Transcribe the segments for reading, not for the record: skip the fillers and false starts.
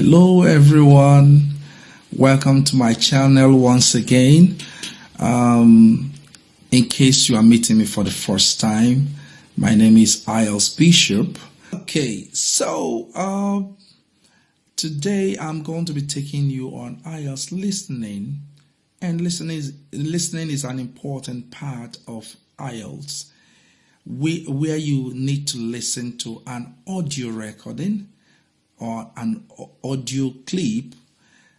Hello everyone, welcome to my channel once again. In case you are meeting me for the first time, my name is Ielts Bishop. Okay, so today I'm going to be taking you on Ielts listening, and listening is an important part of Ielts, where you need to listen to an audio recording or an audio clip.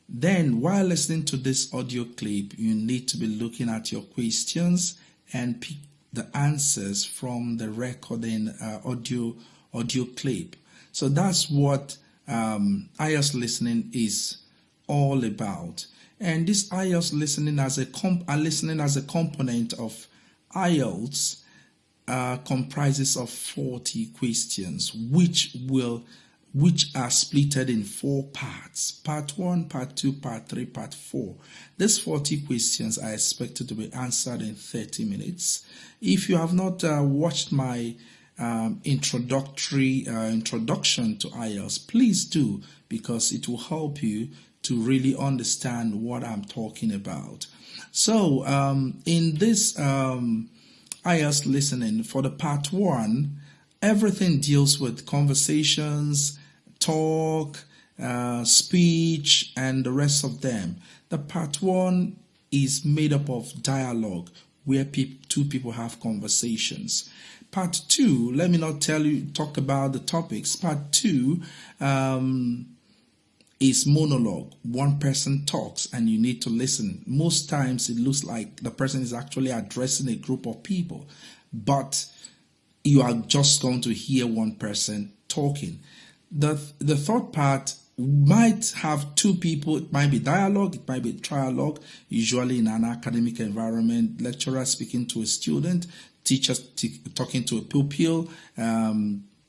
Then while listening to this audio clip, you need to be looking at your questions and pick the answers from the recording audio clip. So that's what Ielts listening is all about. And this Ielts listening as a component of Ielts comprises of 40 questions, which are splitted in 4 parts. Part 1, Part 2, Part 3, Part 4. These 40 questions are expected to be answered in 30 minutes. If you have not watched my introduction to Ielts, please do, because it will help you to really understand what I'm talking about. So in this Ielts listening, for the Part 1, everything deals with conversations, talk, speech, and the rest of them. The Part 1 is made up of dialogue, where two people have conversations. Part 2, let me not talk about the topics. Part 2 is monologue. One person talks and you need to listen. Most times it looks like the person is actually addressing a group of people, but you are just going to hear one person talking. The third part might have 2 people. It might be dialogue, it might be trialogue, usually in an academic environment, lecturer speaking to a student, teachers talking to a pupil,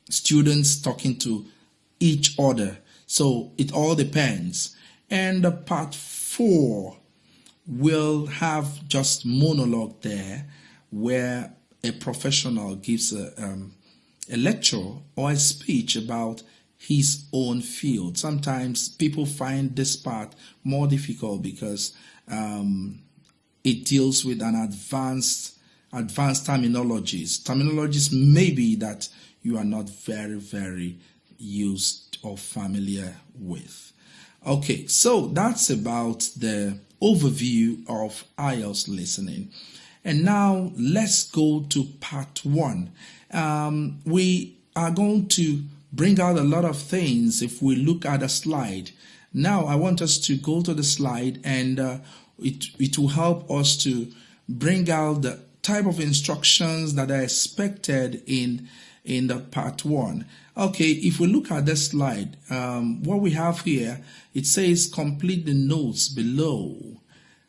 students talking to each other. So it all depends. And the Part 4 will have just monologue there, where a professional gives a lecture or a speech about his own field. Sometimes people find this part more difficult because it deals with an advanced terminologies maybe that you are not very used or familiar with. Okay, so that's about the overview of Ielts listening. And now let's go to Part 1. We are going to bring out a lot of things if we look at a slide. Now I want us to go to the slide, and it will help us to bring out the type of instructions that are expected in the Part 1. Okay, if we look at this slide, what we have here, it says complete the notes below.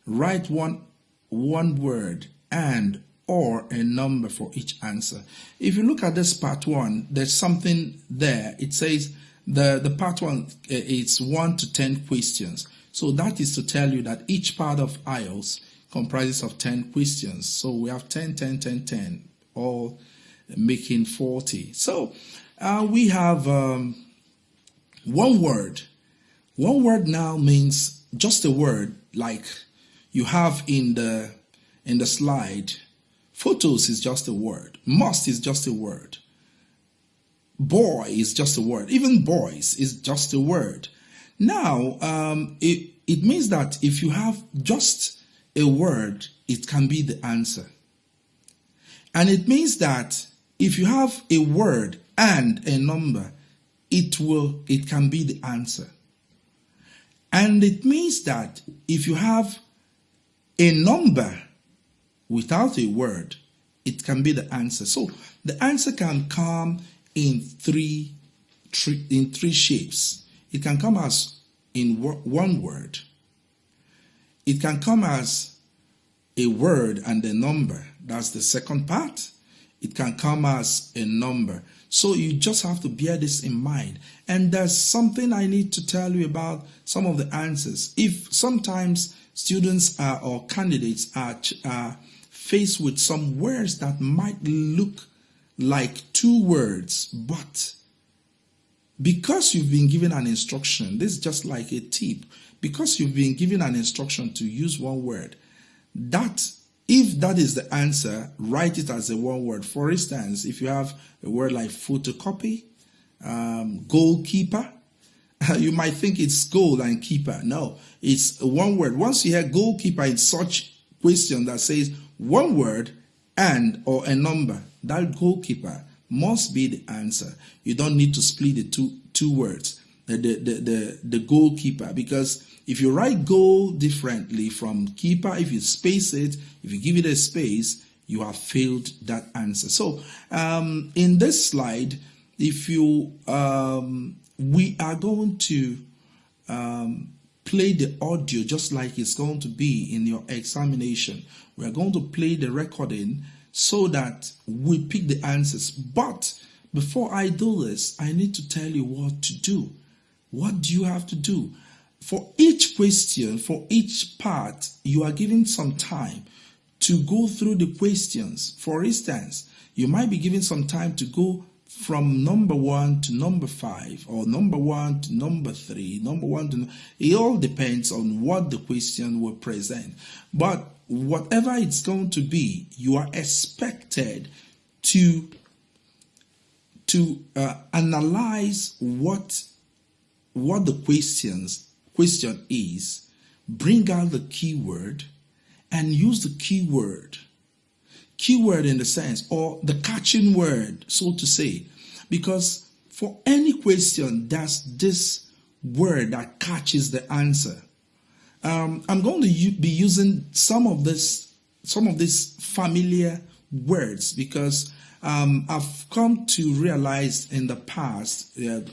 Write one word and or a number for each answer. If you look at this Part 1, there's something there. It says the Part 1 is 1 to 10 questions. So that is to tell you that each part of Ielts comprises of 10 questions. So we have 10, 10, 10, 10, all making 40. So we have one word. One word now means just a word, like you have in the slide. Photos is just a word. Must is just a word. Boy is just a word. Even boys is just a word. Now, it means that if you have just a word, it can be the answer. And it means that if you have a word and a number, it can be the answer. And it means that if you have a number without a word, it can be the answer. So the answer can come in three shapes. It can come as in one word. It can come as a word and a number. That's the second part. It can come as a number. So you just have to bear this in mind. And there's something I need to tell you about some of the answers. If sometimes students or candidates are faced with some words that might look like 2 words, but because you've been given an instruction, this is just like a tip. Because you've been given an instruction to use one word, that if that is the answer, write it as a one word. For instance, if you have a word like photocopy, goalkeeper, you might think it's goal and keeper. No, it's one word. Once you hear goalkeeper in such question that says one word and or a number, that goalkeeper must be the answer. You don't need to split the two words, the goalkeeper, because if you write goal differently from keeper, if you space it, if you give it a space, you have failed that answer. So in this slide, if you we are going to play the audio just like it's going to be in your examination. We are going to play the recording so that we pick the answers. But before I do this, I need to tell you what to do. What do you have to do? For each question, for each part, you are given some time to go through the questions. For instance, you might be given some time to go from number 1 to number 5, or number 1 to number 3, number 1 to... It all depends on what the question will present. But whatever it's going to be, you are expected to analyze what the question is, bring out the keyword, and use the keyword in the sense, or the catching word, so to say, because for any question, there's this word that catches the answer. I'm going to be using some of these familiar words because I've come to realize in the past, in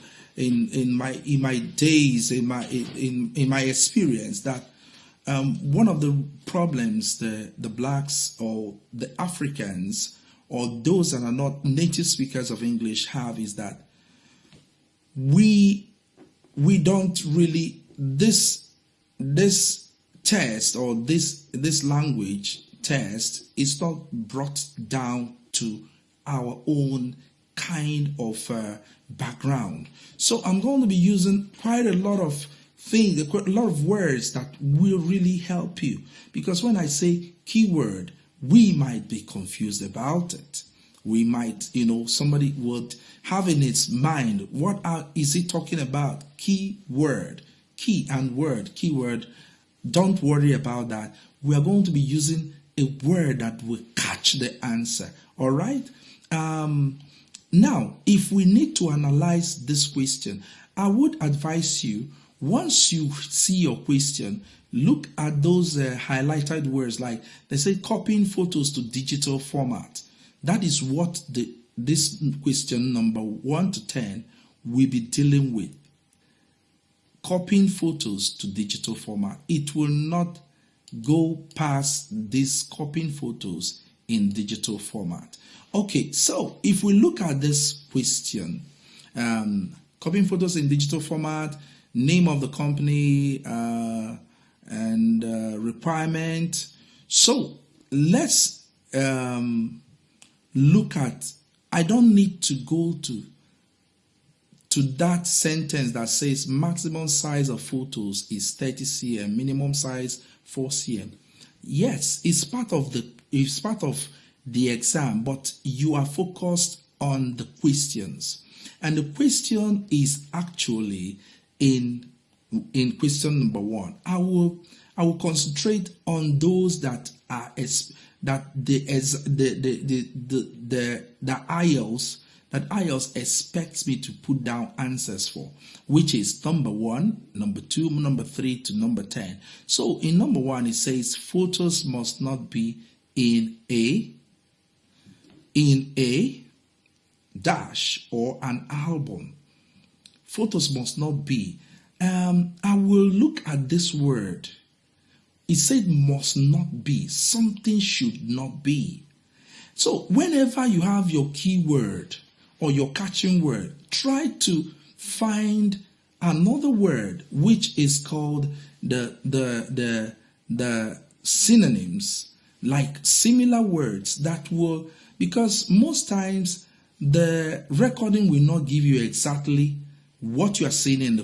my days, in my experience, that one of the problems the blacks or the Africans or those that are not native speakers of English have is that we don't really, this test or this language test is not brought down to our own kind of background. So I'm going to be using quite a lot of things, a lot of words that will really help you. Because when I say keyword, we might be confused about it. We might, somebody would have in its mind, is he talking about? Keyword, key and word, keyword. Don't worry about that. We are going to be using a word that will catch the answer. All right? Now, if we need to analyze this question, I would advise you, once you see your question, look at those highlighted words, like they say copying photos to digital format. That is what this question number 1 to 10 will be dealing with. Copying photos to digital format. It will not go past this copying photos in digital format. Okay, so if we look at this question, copying photos in digital format, name of the company, and requirement. So let's look at, I don't need to go to that sentence that says maximum size of photos is 30 cm, minimum size 4 cm. Yes, it's part of the exam, but you are focused on the questions. And the question is actually in question number 1. I will concentrate on those that are the Ielts expects me to put down answers for, which is number 1, number 2, number 3 to number 10. So in number 1, it says photos must not be in a dash or an album. Photos must not be. I will look at this word. It said must not be. Something should not be. So whenever you have your keyword or your catching word, try to find another word which is called the synonyms, like similar words that will, because most times the recording will not give you exactly what you are seeing in the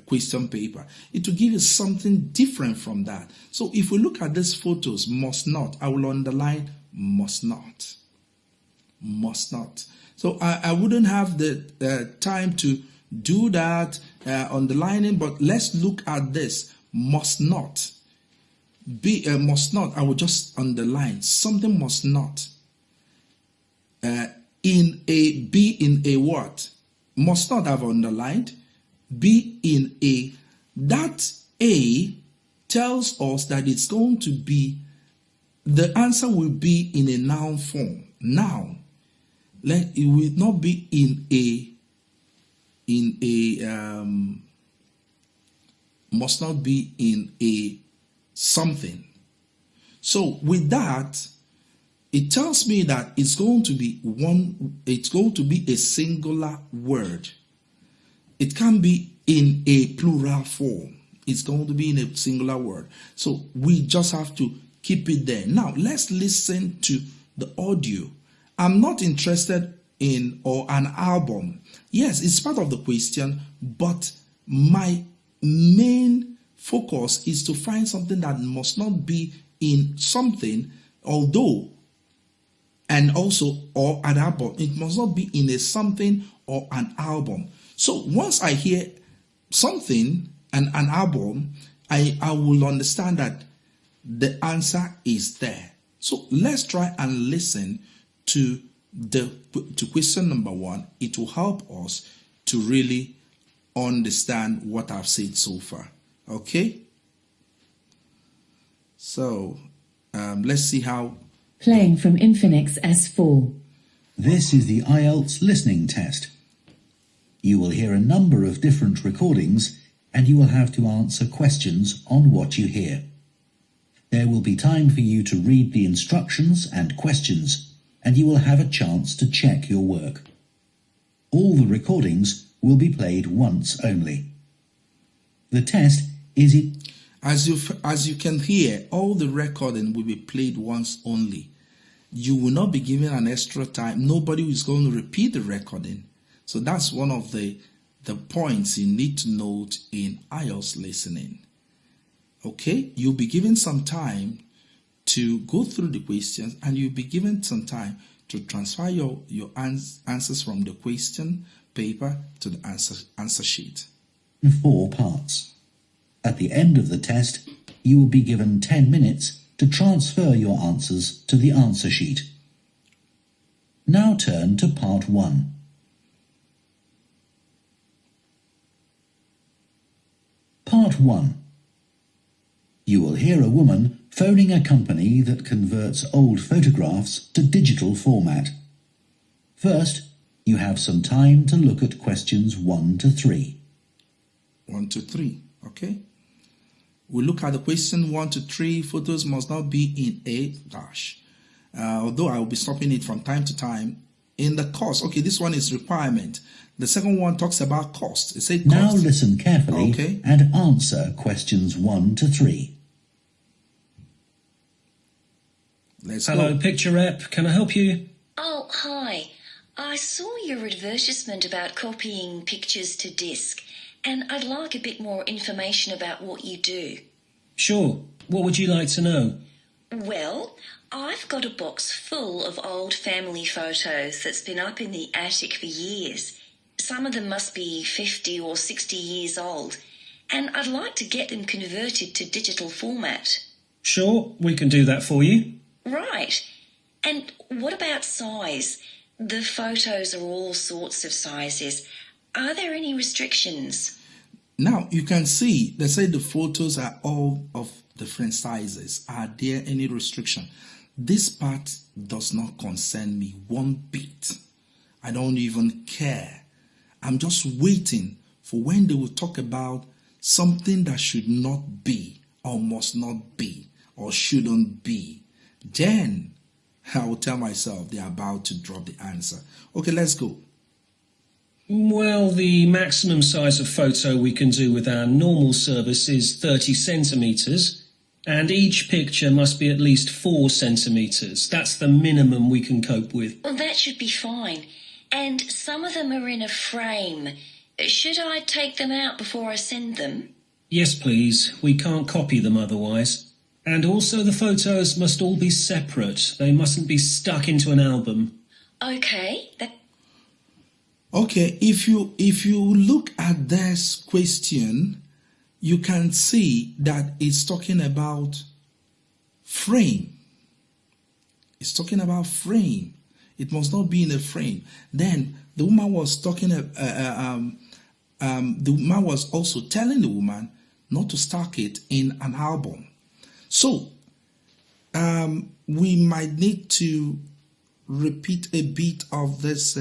question paper. It will give you something different from that. So if we look at these photos, must not, I will underline must not. Must not. So I wouldn't have the time to do that underlining, but let's look at this. Must not. Must not, I will just underline. Something must not. Be in a what? Must not have underlined. Be in a. That a tells us that it's going to be, the answer will be in a noun form. Noun. It will not be must not be in a something. So with that, it tells me that it's going to be a singular word. It can be in a plural form. It's going to be in a singular word. So we just have to keep it there. Now let's listen to the audio. I'm not interested in or an album. Yes, it's part of the question, but my main focus is to find something that must not be in something, although, and also, or an album. It must not be in a something or an album. So once I hear something and an album, I will understand that the answer is there. So let's try and listen to question number 1. It will help us to really understand what I've said so far. Okay? So let's see how. Playing from Infinix S4. This is the Ielts listening test. You will hear a number of different recordings and you will have to answer questions on what you hear. There will be time for you to read the instructions and questions, and you will have a chance to check your work. All the recordings will be played once only. The test is it. As you can hear, all the recording will be played once only. You will not be given an extra time. Nobody is going to repeat the recording. So that's one of the points you need to note in IELTS listening. Okay, you'll be given some time to go through the questions, and you'll be given some time to transfer your answers from the question paper to the answer sheet. 4 parts. At the end of the test, you will be given 10 minutes to transfer your answers to the answer sheet. Now turn to part 1. Part 1. You will hear a woman phoning a company that converts old photographs to digital format. First, you have some time to look at questions 1 to 3. 1 to 3, okay? We look at the question 1 to 3. Photos must not be in a dash. Although I will be stopping it from time to time. In the cost, okay, this one is requirement. The second one talks about cost. It said cost. Now listen carefully and answer questions 1 to 3. Hello, Picture Rep. Can I help you? Oh, hi. I saw your advertisement about copying pictures to disk, and I'd like a bit more information about what you do. Sure. What would you like to know? Well, I've got a box full of old family photos that's been up in the attic for years. Some of them must be 50 or 60 years old, and I'd like to get them converted to digital format. Sure, we can do that for you. Right. And what about size? The photos are all sorts of sizes. Are there any restrictions? Now, you can see, they say the photos are all of different sizes. Are there any restriction? This part does not concern me one bit. I don't even care. I'm just waiting for when they will talk about something that should not be, or must not be, or shouldn't be. Then I will tell myself they're about to drop the answer. Okay, let's go. Well, the maximum size of photo we can do with our normal service is 30 centimetres, and each picture must be at least 4 centimetres. That's the minimum we can cope with. Well, that should be fine. and some of them are in a frame. Should I take them out before I send them? Yes, please. We can't copy them otherwise. And also the photos must all be separate. They mustn't be stuck into an album. Okay, Okay, if you look at this question, you can see that it's talking about frame. It's talking about frame. It must not be in a frame. Then the woman was talking. The woman was also telling the woman not to stack it in an album. So we might need to repeat a bit of this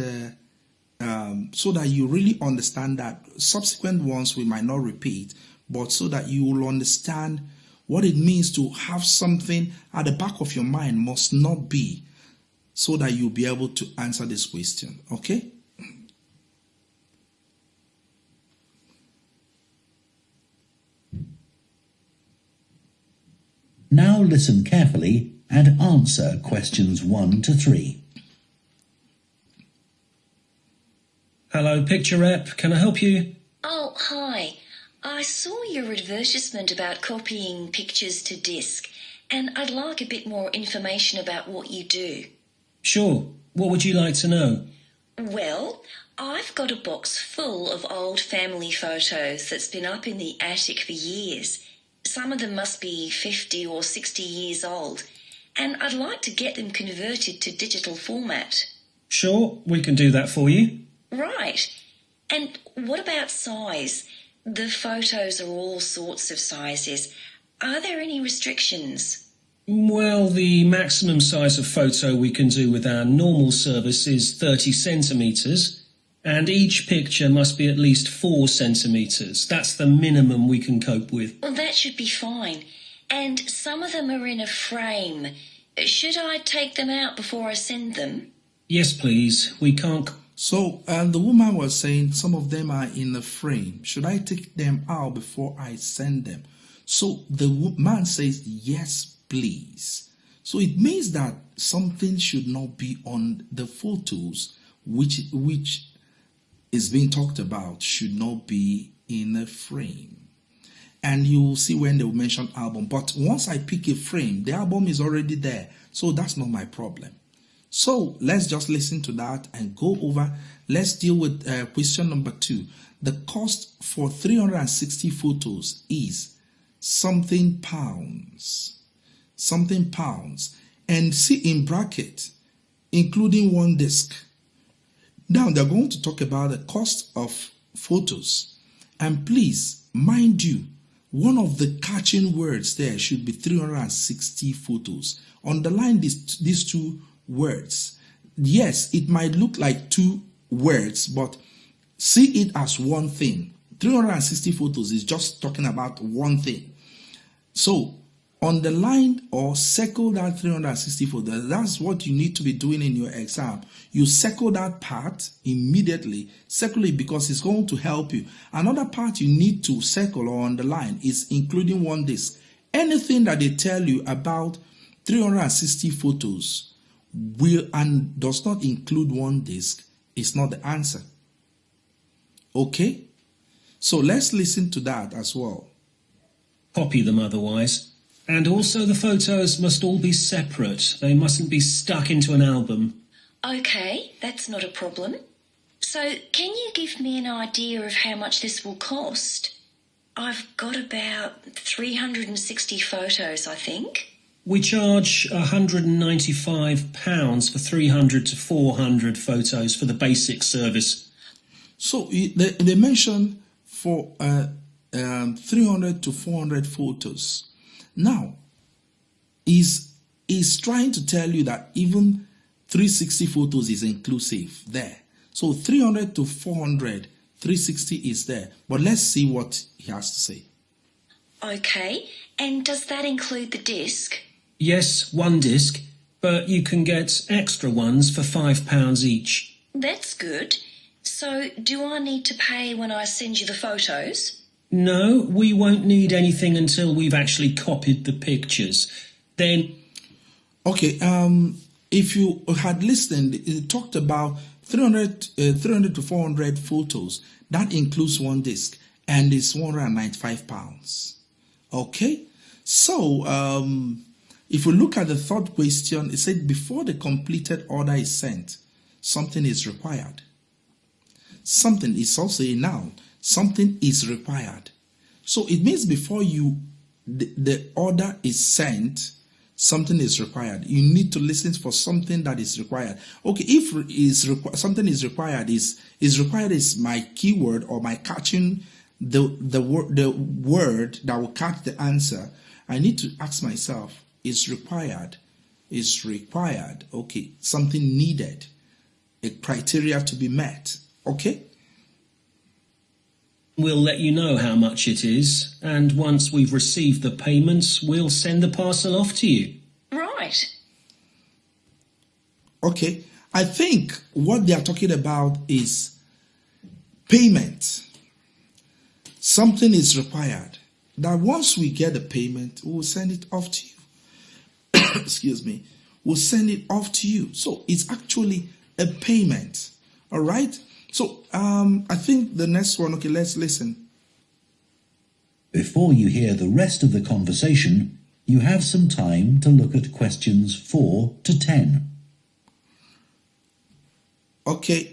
so that you really understand that. Subsequent ones we might not repeat, but so that you will understand what it means to have something at the back of your mind must not be, so that you'll be able to answer this question. Okay? Now listen carefully and answer questions 1 to 3. Hello, Picture Rep. Can I help you? Oh, hi. I saw your advertisement about copying pictures to disk, and I'd like a bit more information about what you do. Sure. What would you like to know? Well, I've got a box full of old family photos that's been up in the attic for years. Some of them must be 50 or 60 years old, and I'd like to get them converted to digital format. Sure, we can do that for you. Right. And what about size? The photos are all sorts of sizes. Are there any restrictions? Well, the maximum size of photo we can do with our normal service is 30 centimetres, and each picture must be at least 4 centimetres. That's the minimum we can cope with. Well, that should be fine. And some of them are in a frame. Should I take them out before I send them? Yes, please. We can't... So the woman was saying some of them are in a frame. Should I take them out before I send them? So the man says, yes, please. So it means that something should not be on the photos which is being talked about, should not be in a frame. And you will see when they will mention album. But once I pick a frame, the album is already there. So that's not my problem. So let's just listen to that and go over. Let's deal with question number 2. The cost for 360 photos is something pounds. Something pounds. And see in bracket, including one disc. Now they're going to talk about the cost of photos. And please, mind you, one of the catching words there should be 360 photos. Underline these two words. Yes, it might look like 2 words, but see it as one thing. 360 photos is just talking about one thing. So underline or circle that 360 photos. That's what you need to be doing in your exam. You circle that part immediately. Circle it because it's going to help you. Another part you need to circle or underline is including one disc. Anything that they tell you about 360 photos will and does not include one disc is not the answer. Okay? So let's listen to that as well. Copy them otherwise. And also the photos must all be separate. They mustn't be stuck into an album. Okay, that's not a problem. So can you give me an idea of how much this will cost? I've got about 360 photos, I think. We charge £195 for 300 to 400 photos for the basic service. So they mentioned for 300 to 400 photos. Now, is trying to tell you that even 360 photos is inclusive there. So 300 to 400, 360 is there. But let's see what he has to say. Okay, and does that include the disc? Yes, one disc, but you can get extra ones for £5 each. That's good. So do I need to pay when I send you the photos? No, we won't need anything until we've actually copied the pictures. Then... Okay, if you had listened, it talked about 300 to 400 photos. That includes one disc, and it's £195. Okay, so if we look at the third question, it said before the completed order is sent, something is required. Something is also a noun. Something is required. So it means before the order is sent, something is required. You need to listen for something that is required. Okay, if something is required, is required is my keyword or my catching the word that will catch the answer. I need to ask myself, is required? Is required. Okay, something needed, a criteria to be met. Okay. We'll let you know how much it is, and once we've received the payments, we'll send the parcel off to you. Right. Okay, I think what they are talking about is payment. Something is required. That once we get the payment, we'll send it off to you. Excuse me. We'll send it off to you. So it's actually a payment. All right. So I think the next one, okay, let's listen. Before you hear the rest of the conversation, you have some time to look at questions 4 to 10. Okay,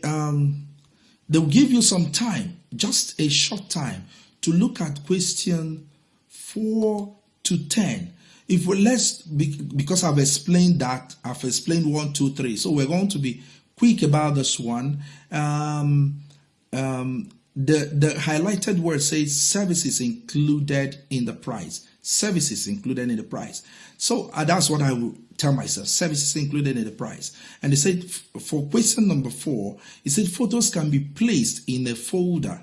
they'll give you some time, just a short time, to look at question 4 to 10. If we because I've explained that, I've explained 1, 2, 3. So we're going to be quick about this one. The highlighted word says services included in the price. Services included in the price. So that's what I will tell myself. Services included in the price. And they said for question number 4, it said photos can be placed in a folder.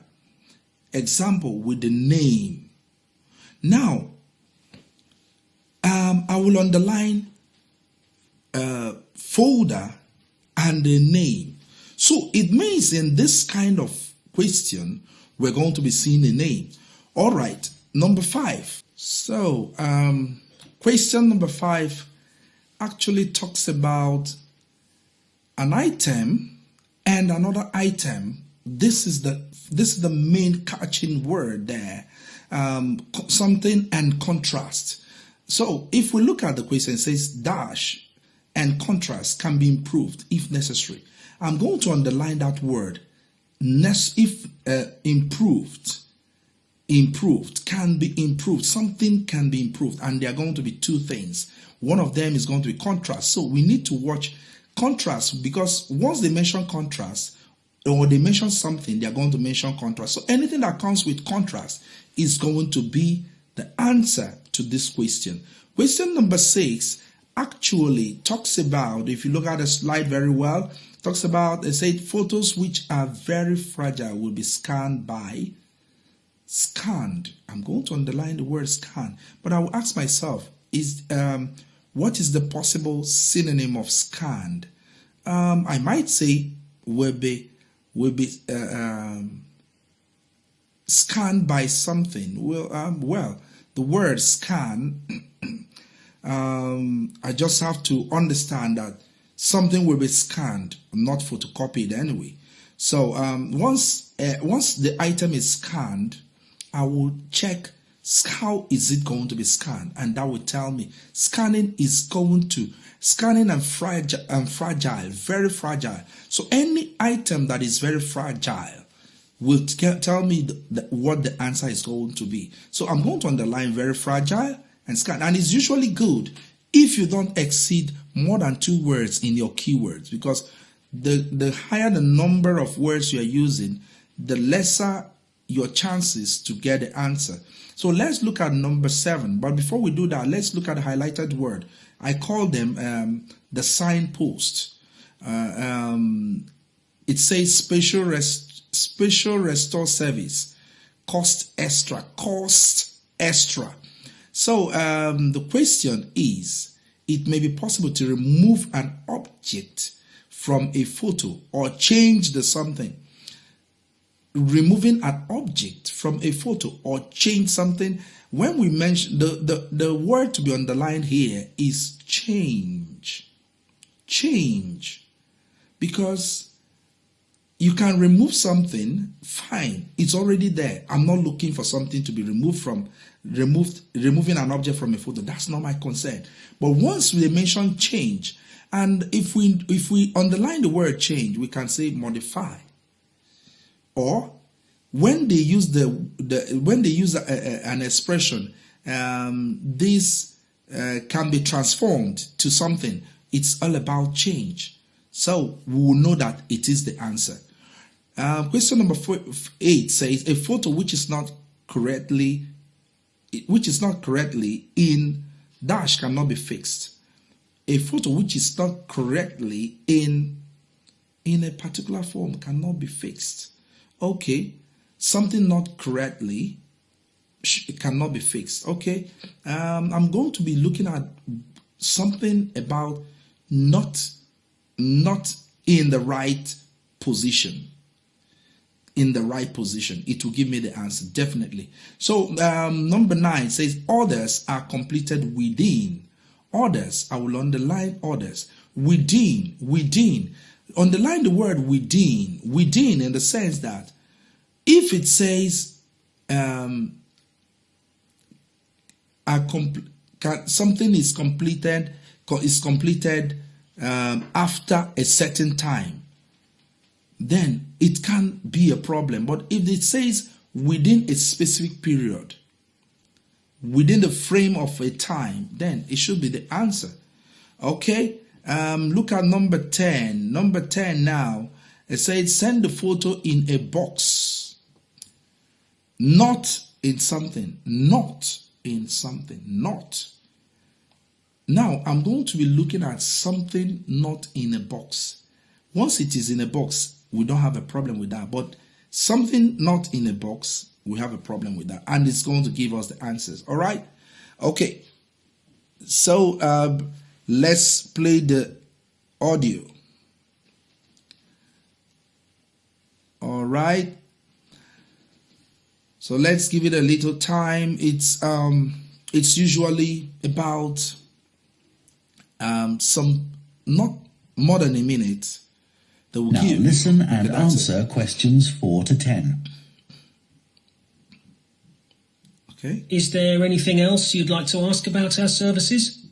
Example with the name. Now, I will underline folder and the name. So it means in this kind of question, we're going to be seeing a name. All right, number 5. So question number 5 actually talks about an item and another item. This is the main catching word there. Something and contrast. So if we look at the question, it says dash and contrast can be improved if necessary. I'm going to underline that word. If improved can be improved. Something can be improved, and there are going to be 2 things. One of them is going to be contrast. So we need to watch contrast, because once they mention contrast or they mention something, they are going to mention contrast. So anything that comes with contrast is going to be the answer to this question. Question number 6 actually talks about, if you look at the slide very well, talks about, it said photos which are very fragile will be scanned. I'm going to underline the word scan, but I will ask myself, what is the possible synonym of scanned? I might say will be scanned by something. Well, the word scan, I just have to understand that something will be scanned, not photocopied anyway. So once the item is scanned, I will check how is it going to be scanned, and that will tell me scanning and fragile, very fragile. So any item that is very fragile will tell me what the answer is going to be. So I'm going to underline very fragile and scan, and it's usually good if you don't exceed more than 2 words in your keywords, because the higher the number of words you are using, the lesser your chances to get the answer. So let's look at number 7. But before we do that, let's look at the highlighted word. I call them the signpost. It says special restore service, cost extra. So the question is, it may be possible to remove an object from a photo or change the something. Removing an object from a photo or change something. When we mention the word to be underlined here is change. Change. Because you can remove something, fine, it's already there. I'm not looking for something to be removing an object from a photo. That's not my concern. But once we mention change, and if we underline the word change, we can say modify. Or when they use an expression, this can be transformed to something, it's all about change. So we will know that it is the answer. Question number 8 says a photo which is not correctly in dash cannot be fixed. A photo which is not correctly in a particular form cannot be fixed. Okay, something not correctly it cannot be fixed. Okay, I'm going to be looking at something about not in the right position. In the right position, it will give me the answer, definitely. So number 9 says orders are completed within. Orders, I will underline orders. Within. Underline the word within in the sense that if it says something is completed after a certain time, then it can be a problem. But if it says within a specific period, within the frame of a time, then it should be the answer. Okay, look at number 10. Number 10 now, it says send the photo in a box, not in something, not in something, not. Now I'm going to be looking at something not in a box. Once it is in a box, we don't have a problem with that. But something not in a box, we have a problem with that. And it's going to give us the answers. All right? Okay. So let's play the audio. All right. So let's give it a little time. It's usually about some not more than a minute. Now listen and answer questions 4 to 10. Okay. Is there anything else you'd like to ask about our services?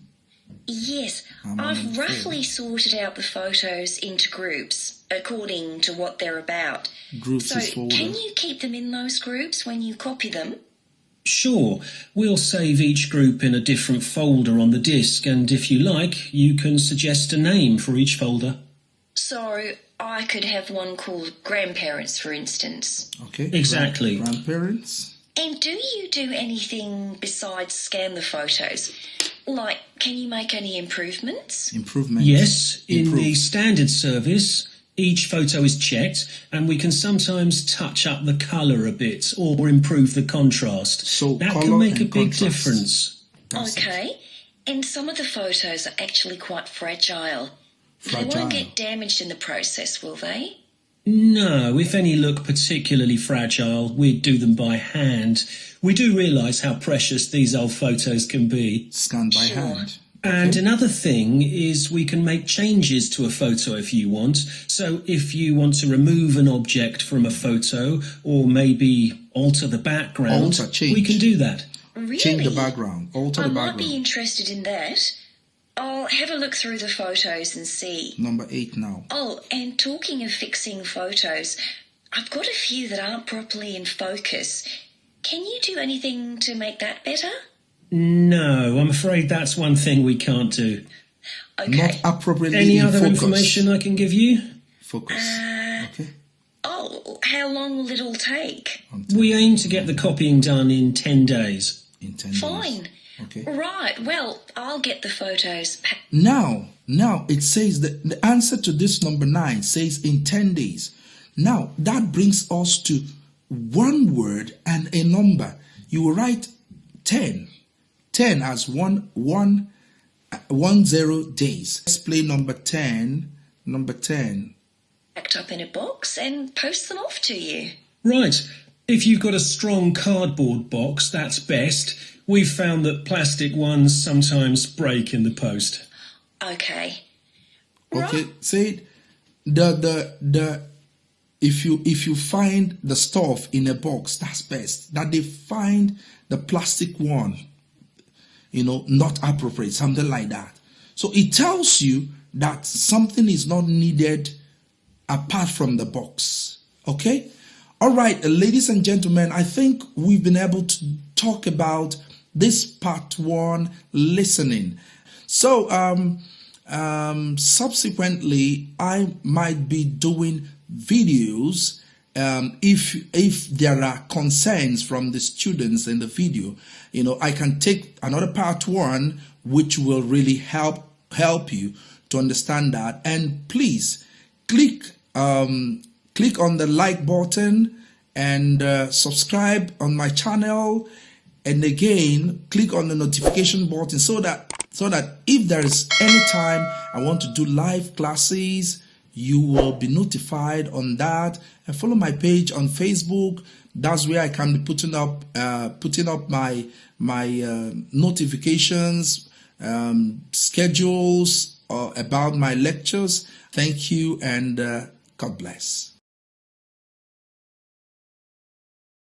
Yes, I've roughly sorted out the photos into groups according to what they're about. Groups is So folder. can you keep them in those groups when you copy them? Sure, we'll save each group in a different folder on the disk, and if you like, you can suggest a name for each folder. So I could have one called grandparents, for instance. Okay. Exactly. Grandparents. And do you do anything besides scan the photos? Like, can you make any improvements? Improvements. Yes, in Improve. the standard service, each photo is checked, and we can sometimes touch up the colour a bit or improve the contrast. So that colour can make a and big contrast. difference. That's it. Okay. And some of the photos are actually quite fragile. They Fragile. won't get damaged in the process, will they? No, if any look particularly fragile, we'd do them by hand. We do realise how precious these old photos can be. Scanned by Sure. hand. And another thing is we can make changes to a photo if you want. So if you want to remove an object from a photo or maybe alter the background, Alter, change. we can do that. Really? Change the background. Alter I the might background. be interested in that. I'll have a look through the photos and see. Number 8 now. Oh, and talking of fixing photos, I've got a few that aren't properly in focus. Can you do anything to make that better? No, I'm afraid that's one thing we can't do. Okay. Not appropriately Any in other focus. information I can give you? Focus. Okay. Oh, how long will it all take? We aim to get the copying done in 10 days. In 10 days. Fine. Okay. Right, well, I'll get the photos. Now it says that the answer to this number 9 says in 10 days. Now that brings us to one word and a number. You will write 10. 10 as 10 days. Let's play number 10. Number 10. Packed up in a box and post them off to you. Right. If you've got a strong cardboard box, that's best. We've found that plastic ones sometimes break in the post. Okay. Okay. Say it. The if you find the stuff in a box, that's best. That they find the plastic one, not appropriate, something like that. So it tells you that something is not needed apart from the box. Okay? All right, ladies and gentlemen, I think we've been able to talk about this part 1, listening. So subsequently, I might be doing videos if there are concerns from the students in the video. I can take another part 1 which will really help you to understand that. And please click on the like button and subscribe on my channel, and again click on the notification button so that if there is any time I want to do live classes, you will be notified on that. And follow my page on Facebook. That's where I can be putting up my notifications, schedules about my lectures. Thank you, and God bless.